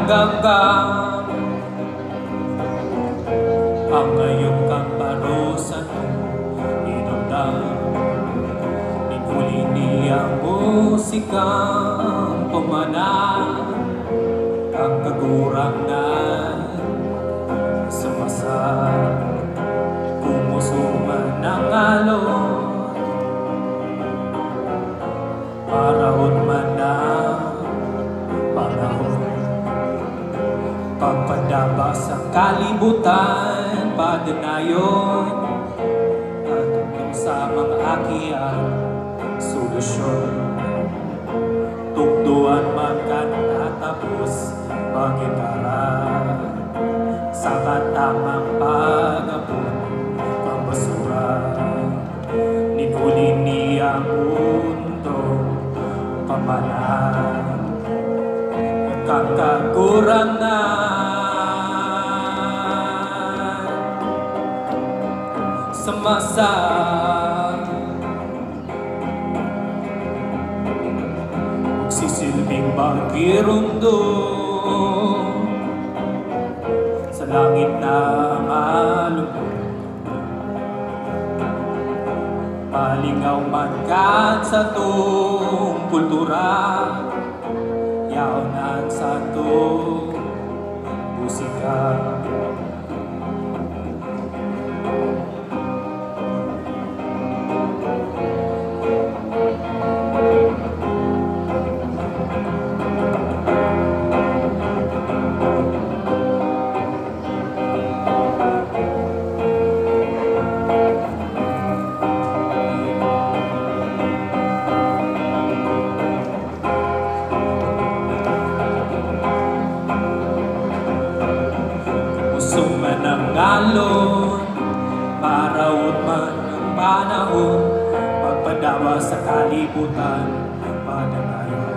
hanggang ang ngayong kaparusan inundang huli niyang musikang pumanang ang kagurangan sumasa kumusuman ng alon parahon man na panahon pagpadaba sa kalibutan padanayon at tungkol sa mga akian solusyon tugduan man katatapos pagitara sa katamang pag-apon pambasura ninhuli niya mundo pamalaan kakakurangan sa masa sisilbing pagkirundo sa langit na malubog palingaw man kan sa tong kultura yaonan sa tong musika man ang alon, marawot man ang panahon, pagpadawa sa kalibutan, padanayon.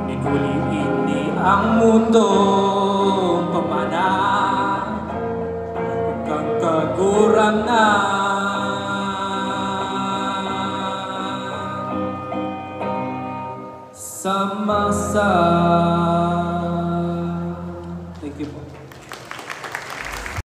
Ninhuli ini ang mundo, pamana, hanggang kagurangan sa masa. Thank you po.